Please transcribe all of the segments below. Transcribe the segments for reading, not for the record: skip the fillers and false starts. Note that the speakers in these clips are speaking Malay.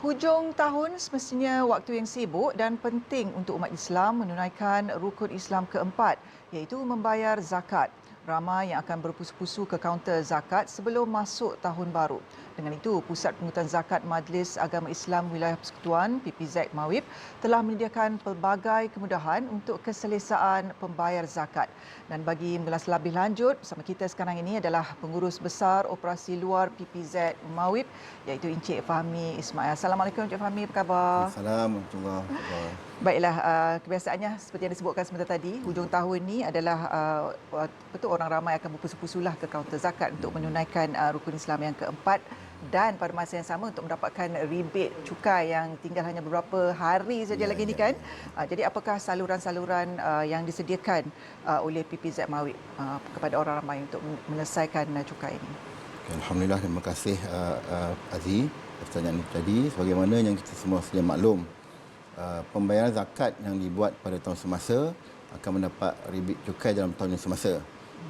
Hujung tahun semestinya waktu yang sibuk dan penting untuk umat Islam menunaikan rukun Islam keempat, iaitu membayar zakat. Ramai yang akan berpusu-pusu ke kaunter zakat sebelum masuk tahun baru. Dengan itu, Pusat Pungutan Zakat Majlis Agama Islam Wilayah Persekutuan PPZ Mawib telah menyediakan pelbagai kemudahan untuk keselesaan pembayar zakat. Dan bagi mengulas lebih lanjut, bersama kita sekarang ini adalah Pengurus Besar Operasi Luar PPZ Mawib, iaitu Encik Fahmi Ismail. Assalamualaikum Encik Fahmi, apa khabar? Assalamualaikum warahmatullahi wabarakatuh. Baiklah, kebiasaannya seperti yang disebutkan sebentar tadi, hujung tahun ini adalah betul orang ramai akan berpusu-pusulah ke kaunter zakat untuk menunaikan rukun Islam yang keempat, dan pada masa yang sama untuk mendapatkan rebate cukai yang tinggal hanya beberapa hari saja lagi ni kan. Jadi apakah saluran-saluran yang disediakan oleh PPZ Mawib kepada orang ramai untuk menyelesaikan cukai ini? Alhamdulillah, terima kasih Aziz pertanyaan itu tadi. Sebagaimana yang kita semua sedia maklum, pembayaran zakat yang dibuat pada tahun semasa akan mendapat rebate cukai dalam tahun yang semasa.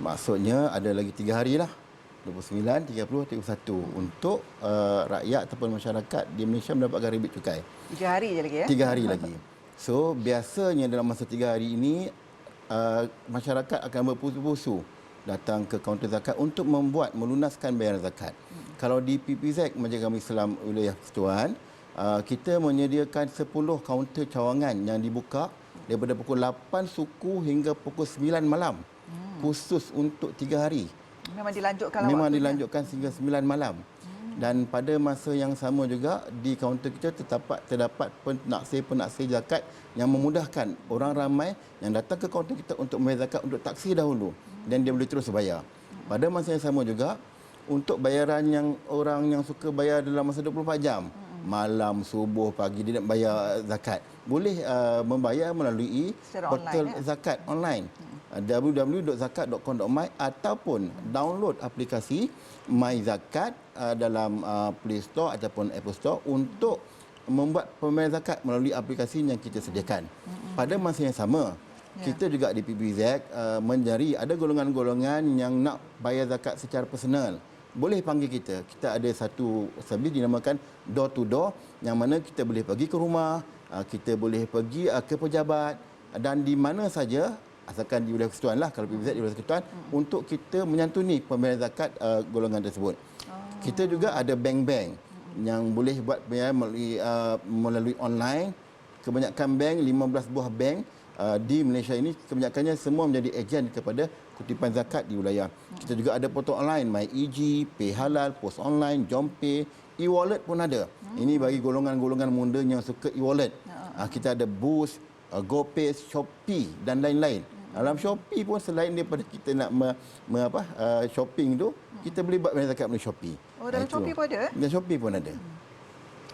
Maksudnya ada lagi 3 hari lah, 29, 30, 31 untuk rakyat ataupun masyarakat di Malaysia mendapatkan rebate cukai. 3 hari je lagi ya? 3 hari lagi. So biasanya dalam masa 3 hari ini masyarakat akan berpusu-pusu datang ke kaunter zakat untuk melunaskan bayaran zakat. Kalau di PPZ Majlis Agama Islam Wilayah Persekutuan, kita menyediakan 10 kaunter cawangan yang dibuka daripada pukul 8 suku hingga pukul 9 malam. Khusus untuk 3 hari. Memang dilanjutkan Memang waktunya. dilanjutkan sehingga 9 malam. Dan pada masa yang sama juga di kaunter kita terdapat penaksir zakat yang memudahkan orang ramai yang datang ke kaunter kita untuk membayar zakat untuk taksir dahulu dan dia boleh terus bayar. Pada masa yang sama juga untuk bayaran yang orang yang suka bayar dalam masa 24 jam, malam, subuh, pagi dia nak bayar zakat, boleh membayar melalui portal zakat online. www.zakat.com.my ataupun download aplikasi My Zakat dalam Play Store ataupun Apple Store untuk membuat pembayaran zakat melalui aplikasi yang kita sediakan. Pada masa yang sama, kita juga di PPZ mencari ada golongan-golongan yang nak bayar zakat secara personal. Boleh panggil kita. Kita ada satu servis dinamakan door to door yang mana kita boleh pergi ke rumah, kita boleh pergi ke pejabat dan di mana saja asalkan di wilayah persekutuan lah, kalau PPZ di wilayah persekutuan, untuk kita menyantuni pembayaran zakat golongan tersebut. Kita juga ada bank-bank yang boleh buat pembayaran melalui online. Kebanyakan bank, 15 buah bank di Malaysia ini, kebanyakannya semua menjadi ejen kepada kutipan zakat di wilayah. Kita juga ada portal online, MyEG, Pay Halal, Pos Online, JomPay, e-wallet pun ada. Ini bagi golongan-golongan muda yang suka e-wallet. Kita ada Boost, GoPay, Shopee dan lain-lain. Dalam Shopee pun selain daripada kita nak shopping tu, kita boleh buat bayar zakat melalui Shopee. Oh, dalam Shopee pun ada? Dalam Shopee pun ada.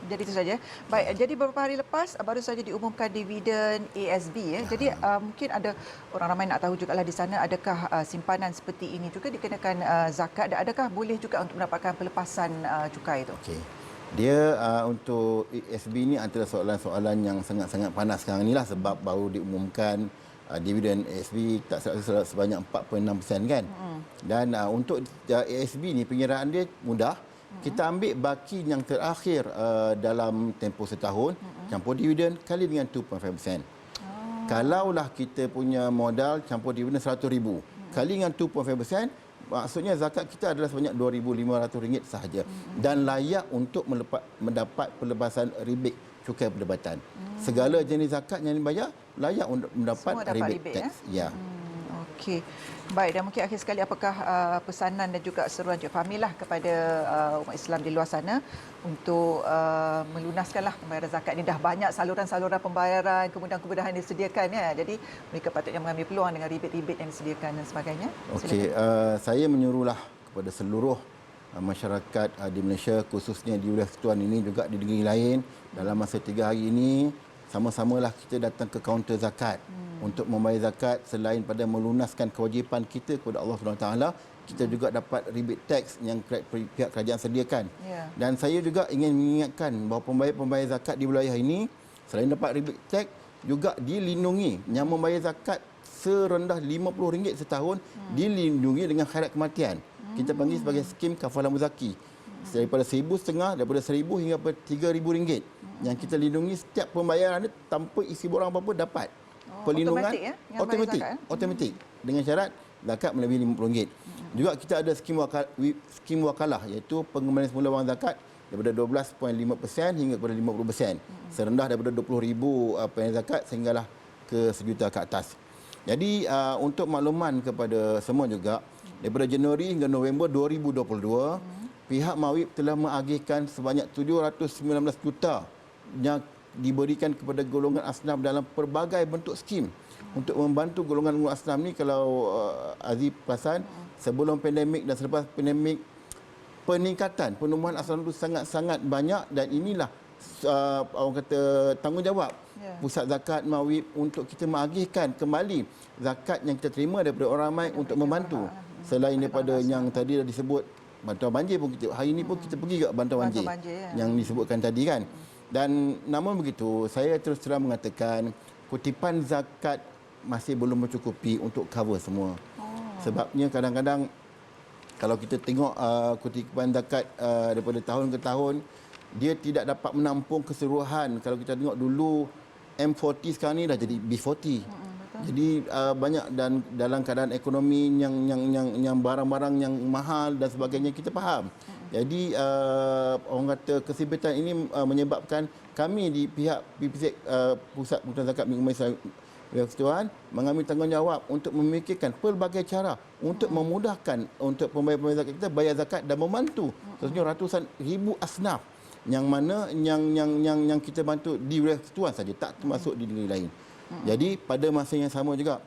Jadi itu saja. Baik, jadi beberapa hari lepas baru saja diumumkan dividen ASB ya. Jadi mungkin ada orang ramai nak tahu jugalah di sana, adakah simpanan seperti ini juga dikenakan zakat dan adakah boleh juga untuk mendapatkan pelepasan cukai itu? Okey. Dia untuk ASB ni antara soalan-soalan yang sangat-sangat panas sekarang inilah sebab baru diumumkan dividen ASB tak salah sebanyak 4.6% kan. Dan untuk ASB ni pengiraan dia mudah. Kita ambil baki yang terakhir dalam tempoh setahun, campur dividen kali dengan 2.5%. Kalaulah kita punya modal campur dividen RM100,000 kali dengan 2.5%, maksudnya zakat kita adalah sebanyak RM2,500 sahaja dan layak untuk mendapat pelepasan rebate cukai perdebatan. Segala jenis zakat yang dibayar layak untuk mendapat rebate tax. Ya. Okey. Baik, dan mungkin akhir sekali apakah pesanan dan juga seruan Cik Fahmi lah kepada umat Islam di luar sana untuk melunaskanlah pembayaran zakat ini. Dah banyak saluran-saluran pembayaran, kemudahan-kemudahan disediakan ya. Jadi mereka patutnya mengambil peluang dengan rebate-rebate yang disediakan dan sebagainya. Okey, saya menyuruhlah kepada seluruh masyarakat di Malaysia, khususnya di wilayah persekutuan ini juga di negeri lain, dalam masa 3 hari ini sama-samalah kita datang ke kaunter zakat untuk membayar zakat. Selain pada melunaskan kewajipan kita kepada Allah SWT, kita juga dapat rebate tax yang pihak kerajaan sediakan. Dan saya juga ingin mengingatkan bahawa pembayar-pembayar zakat di wilayah ini selain dapat rebate tax juga dilindungi. Yang membayar zakat serendah RM50 setahun dilindungi dengan khairat kematian. Kita panggil sebagai skim kafalah muzaki. Daripada RM1,500, daripada RM1,000 hingga RM3,000 yang kita lindungi setiap pembayaran ni tanpa isi borang apa-apa dapat. Perlindungan automatik, yang bayar automatik, zakat, automatik dengan syarat zakat melebihi RM50. Juga kita ada skim wakalah iaitu pengembalian semula wang zakat daripada 12.5% hingga kepada 50%. Serendah daripada 20,000 pembayaran zakat sehinggalah ke RM1,000,000 ke atas. Jadi untuk makluman kepada semua juga, daripada Januari hingga November 2022, pihak Mawib telah mengagihkan sebanyak 719 juta yang diberikan kepada golongan asnaf dalam pelbagai bentuk skim untuk membantu golongan asnaf ni. Kalau Aziz perasan, sebelum pandemik dan selepas pandemik, peningkatan penemuan asnaf itu sangat-sangat banyak, dan inilah orang kata tanggungjawab Pusat Zakat Mawib untuk kita mengagihkan kembali zakat yang kita terima daripada orang ramai untuk membantu. Selain daripada yang tadi dah disebut bantuan banjir pun kita, hari ini pun kita pergi ke bantuan banjir yang disebutkan tadi kan. Dan namun begitu, saya terus terang mengatakan kutipan zakat masih belum mencukupi untuk cover semua. Sebabnya kadang-kadang kalau kita tengok kutipan zakat daripada tahun ke tahun, dia tidak dapat menampung keseluruhan. Kalau kita tengok dulu M40 sekarang ni dah jadi B40. Jadi banyak, dan dalam keadaan ekonomi yang barang-barang yang mahal dan sebagainya, kita faham. Jadi orang kata kesempitan ini menyebabkan kami di pihak PPZ Pusat Pengurusan Zakat Milik Umat Islam Persekutuan mengambil tanggungjawab untuk memikirkan pelbagai cara untuk memudahkan untuk pembayar-pembayar zakat kita bayar zakat dan membantu sebenarnya ratusan ribu asnaf yang mana yang kita bantu di wilayah Persekutuan saja, tak termasuk di negeri lain. Jadi pada masa yang sama juga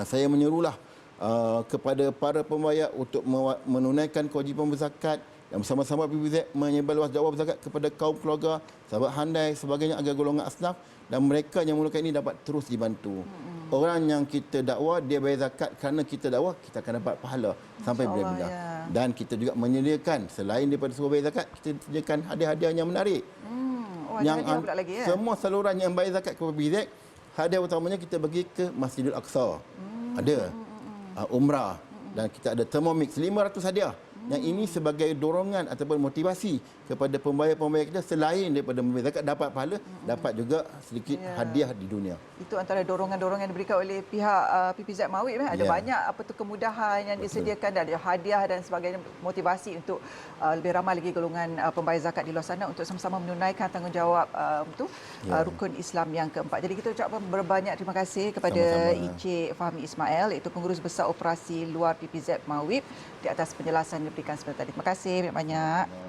saya menyerulah kepada para pembayar untuk menunaikan kewajipan berzakat dan bersama-sama PPZ menyebarluas dakwah berzakat kepada kaum keluarga, sahabat handai sebagainya agar golongan asnaf dan mereka yang memerlukan ini dapat terus dibantu. Orang yang kita dakwa dia bayar zakat kerana kita dakwa, kita akan dapat pahala sampai bila-bila. Dan kita juga menyediakan selain daripada suruh bayar zakat, kita sediakan hadiah-hadiah yang menarik. Yang semua saluran yang bayar zakat kepada PPZ, hadiah utamanya kita bagi ke Masjidil Aqsa. Ada umrah, dan kita ada Thermomix 500 hadiah. Yang ini sebagai dorongan ataupun motivasi kepada pembayar-pembayar kita, selain daripada membayar zakat dapat pahala, dapat juga sedikit hadiah di dunia. Itu antara dorongan-dorongan yang diberikan oleh pihak PPZ Mawib. Ada banyak kemudahan yang disediakan, dan ada hadiah dan sebagainya, motivasi untuk lebih ramai lagi golongan pembayar zakat di luar sana untuk sama-sama menunaikan tanggungjawab untuk rukun Islam yang keempat. Jadi kita ucapkan berbanyak terima kasih kepada Encik Fahmi Ismail, iaitu Pengurus Besar Operasi Luar PPZ Mawib, di atas penjelasan yang diberikan sebentar tadi. Terima kasih banyak-banyak.